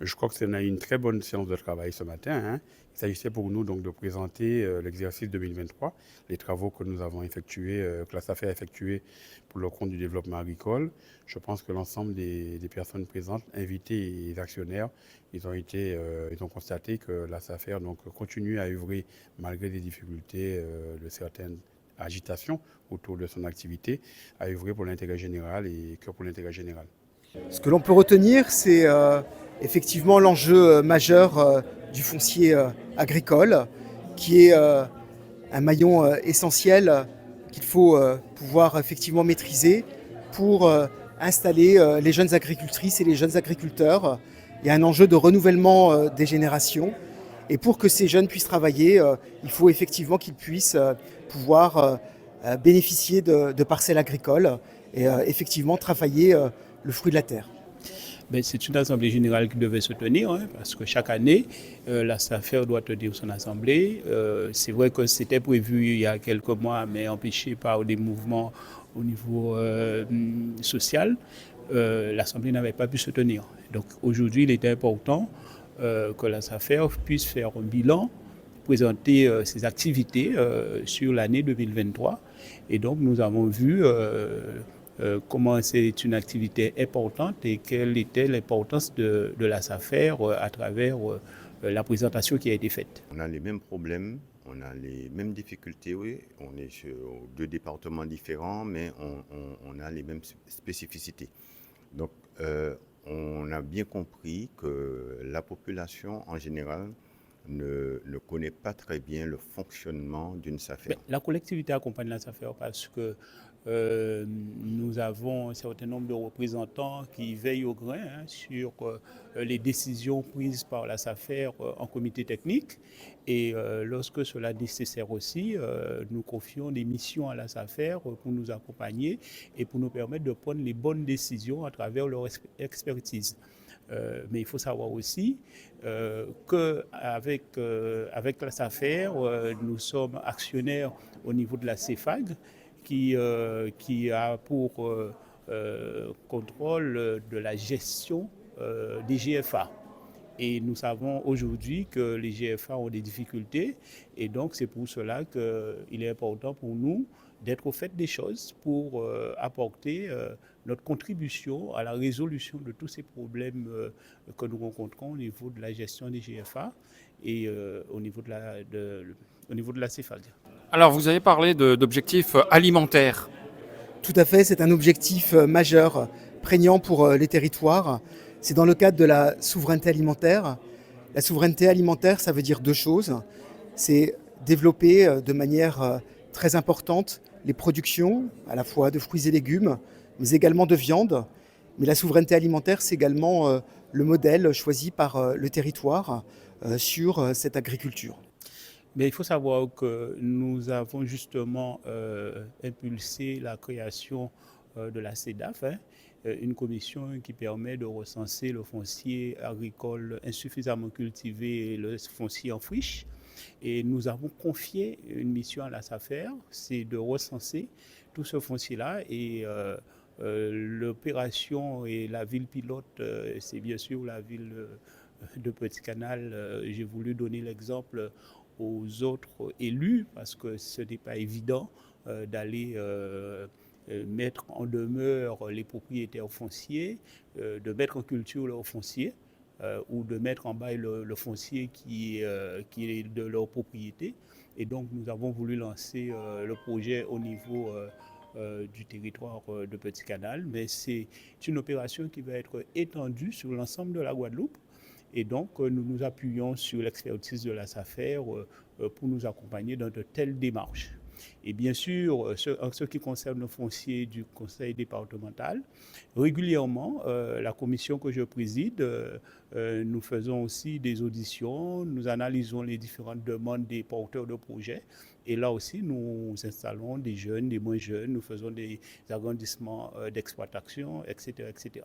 Je crois que c'est une très bonne séance de travail ce matin, hein. Il s'agissait pour nous donc de présenter l'exercice 2023, les travaux que nous avons effectués, que la SAFER a effectués pour le compte du développement agricole. Je pense que l'ensemble des personnes présentes, invitées et actionnaires, ils ont constaté que la SAFER donc continue à œuvrer malgré des difficultés de certaines agitations autour de son activité, à œuvrer pour l'intérêt général et que pour l'intérêt général. Ce que l'on peut retenir, c'est effectivement l'enjeu majeur du foncier agricole, qui est un maillon essentiel qu'il faut pouvoir effectivement maîtriser pour installer les jeunes agricultrices et les jeunes agriculteurs. Il y a un enjeu de renouvellement des générations. Et pour que ces jeunes puissent travailler, il faut effectivement qu'ils puissent pouvoir bénéficier de parcelles agricoles et effectivement travailler le fruit de la terre. Ben, c'est une assemblée générale qui devait se tenir, hein, parce que chaque année, la SAFER doit tenir son assemblée. C'est vrai que c'était prévu il y a quelques mois, mais empêché par des mouvements au niveau social. L'assemblée n'avait pas pu se tenir. Donc aujourd'hui, il était important que la SAFER puisse faire un bilan, présenter ses activités sur l'année 2023. Et donc nous avons vu comment c'est une activité importante et quelle était l'importance de la SAFER à travers la présentation qui a été faite. On a les mêmes problèmes, on a les mêmes difficultés, oui. On est sur deux départements différents, mais on a les mêmes spécificités. Donc, on a bien compris que la population en général ne connaît pas très bien le fonctionnement d'une SAFER. La collectivité accompagne la SAFER parce que nous avons un certain nombre de représentants qui veillent au grain sur les décisions prises par la SAFER en comité technique. Et lorsque cela est nécessaire aussi, nous confions des missions à la SAFER pour nous accompagner et pour nous permettre de prendre les bonnes décisions à travers leur expertise. Mais il faut savoir aussi qu'avec la SAFER, nous sommes actionnaires au niveau de la CEFAG qui a pour contrôle de la gestion des GFA. Et nous savons aujourd'hui que les GFA ont des difficultés et donc c'est pour cela qu'il est important pour nous d'être au fait des choses pour apporter notre contribution à la résolution de tous ces problèmes que nous rencontrons au niveau de la gestion des GFA et au niveau de la CEFAG. Alors, vous avez parlé d'objectifs alimentaires. Tout à fait, c'est un objectif majeur, prégnant pour les territoires. C'est dans le cadre de la souveraineté alimentaire. La souveraineté alimentaire, ça veut dire deux choses. C'est développer de manière très importante les productions, à la fois de fruits et légumes, mais également de viande. Mais la souveraineté alimentaire, c'est également le modèle choisi par le territoire sur cette agriculture. Mais il faut savoir que nous avons justement impulsé la création de la CEDAF, une commission qui permet de recenser le foncier agricole insuffisamment cultivé et le foncier en friche. Et nous avons confié une mission à la SAFER, c'est de recenser tout ce foncier-là et l'opération et la ville pilote, c'est bien sûr la ville de Petit-Canal. J'ai voulu donner l'exemple aux autres élus parce que ce n'est pas évident d'aller mettre en demeure les propriétaires fonciers, de mettre en culture leur foncier ou de mettre en bail le foncier qui est de leur propriété. Et donc nous avons voulu lancer le projet au niveau du territoire de Petit-Canal, mais c'est une opération qui va être étendue sur l'ensemble de la Guadeloupe. Et donc, nous nous appuyons sur l'expertise de la SAFER pour nous accompagner dans de telles démarches. Et bien sûr, en ce qui concerne le foncier du conseil départemental, régulièrement, la commission que je préside, nous faisons aussi des auditions, nous analysons les différentes demandes des porteurs de projets. Et là aussi, nous installons des jeunes, des moins jeunes, nous faisons des agrandissements d'exploitation, etc., etc.